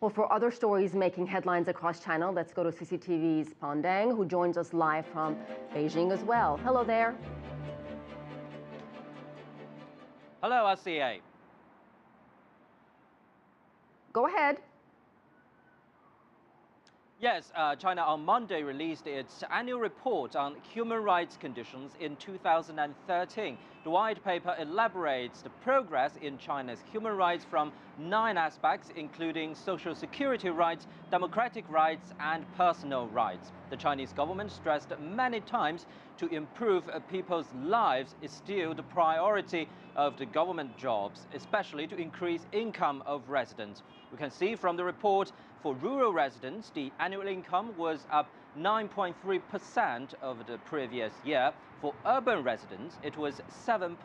Well, for other stories making headlines across China, let's go to CCTV's Pandang, who joins us live from Beijing as well. Hello there. Hello, RCA. Go ahead. Yes, China on Monday released its annual report on human rights conditions in 2013. The white paper elaborates the progress in China's human rights from 9 aspects, including social security rights, democratic rights, and personal rights. The Chinese government stressed many times to improve people's lives is still the priority of the government jobs, especially to increase income of residents. We can see from the report, for rural residents, the annual income was up 9.3% over the previous year. For urban residents, it was 7%.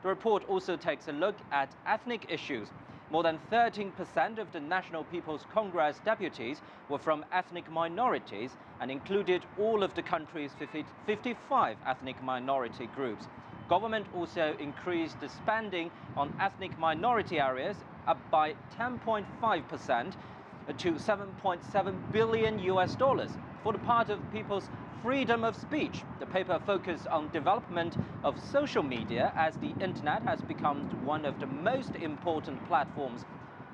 The report also takes a look at ethnic issues. More than 13% of the National People's Congress deputies were from ethnic minorities and included all of the country's 55 ethnic minority groups. Government also increased the spending on ethnic minority areas up by 10.5% to $7.7 billion for the part of people's freedom of speech. The paper focused on development of social media, as the internet has become one of the most important platforms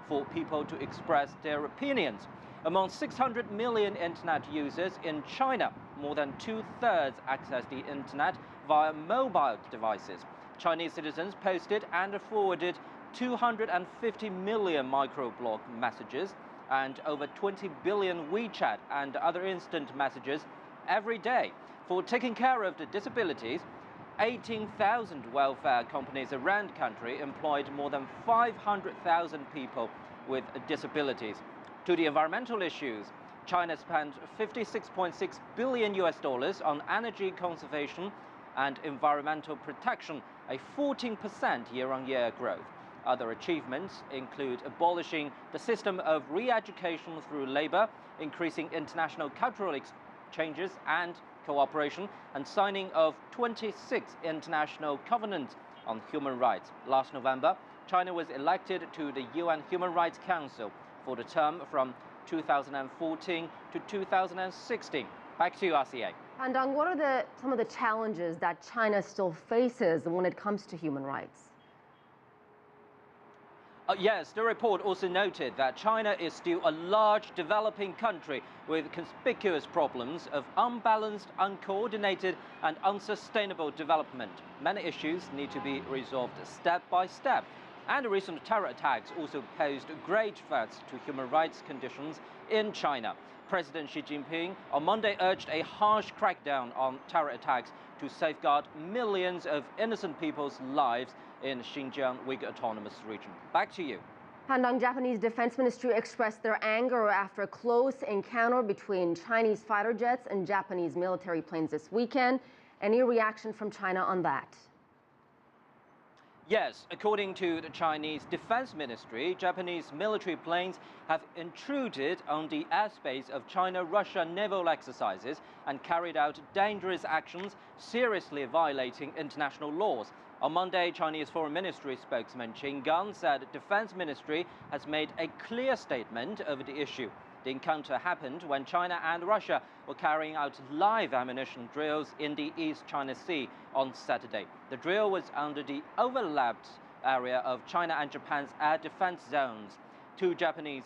for people to express their opinions. Among 600 million internet users in China, more than 2/3 access the internet via mobile devices. Chinese citizens posted and forwarded 250 million microblog messages and over 20 billion WeChat and other instant messages every day. For taking care of the disabilities, 18,000 welfare companies around the country employed more than 500,000 people with disabilities. To the environmental issues, China spent $56.6 billion on energy conservation and environmental protection, a 14% year-on-year growth. Other achievements include abolishing the system of re-education through labor, increasing international cultural exchanges and cooperation, and signing of 26 international covenants on human rights. Last November, China was elected to the UN Human Rights Council for the term from 2014 to 2016. Back to you, RCA. Pandang, what are some of the challenges that China still faces when it comes to human rights? Yes, the report also noted that China is still a large developing country with conspicuous problems of unbalanced, uncoordinated and unsustainable development. Many issues need to be resolved step by step. And recent terror attacks also posed great threats to human rights conditions in China. President Xi Jinping on Monday urged a harsh crackdown on terror attacks to safeguard millions of innocent people's lives in Xinjiang Uyghur Autonomous Region. Back to you. Pandang, Japanese Defense Ministry expressed their anger after a close encounter between Chinese fighter jets and Japanese military planes this weekend. Any reaction from China on that? Yes, according to the Chinese Defense Ministry, Japanese military planes have intruded on the airspace of China-Russia naval exercises and carried out dangerous actions, seriously violating international laws. On Monday, Chinese Foreign Ministry spokesman Qin Gang said the Defense Ministry has made a clear statement over the issue. The encounter happened when China and Russia were carrying out live ammunition drills in the East China Sea on Saturday. The drill was under the overlapped area of China and Japan's air defense zones. 2 Japanese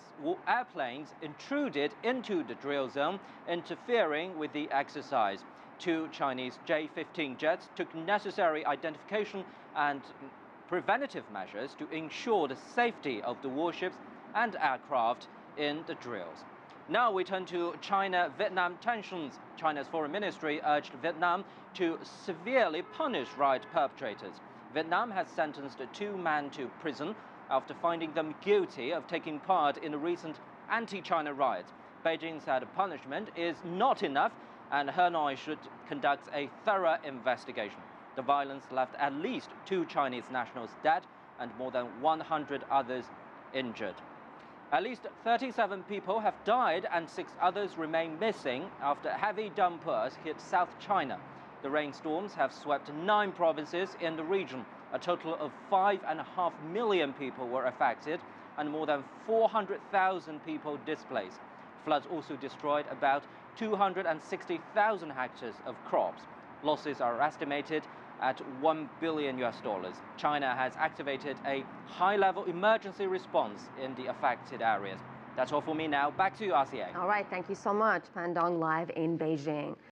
airplanes intruded into the drill zone, interfering with the exercise. 2 Chinese J-15 jets took necessary identification and preventative measures to ensure the safety of the warships and aircraft in the drills. Now we turn to China-Vietnam tensions. China's Foreign Ministry urged Vietnam to severely punish riot perpetrators. Vietnam has sentenced 2 men to prison after finding them guilty of taking part in the recent anti-China riots. Beijing said punishment is not enough and Hanoi should conduct a thorough investigation. The violence left at least 2 Chinese nationals dead and more than 100 others injured. At least 37 people have died and 6 others remain missing after heavy downpours hit South China. The rainstorms have swept 9 provinces in the region. A total of 5.5 million people were affected and more than 400,000 people displaced. Floods also destroyed about 260,000 hectares of crops. Losses are estimated at $1 billion. China has activated a high-level emergency response in the affected areas. That's all for me now. Back to you, RCA. All right, thank you so much. Pan Dong live in Beijing.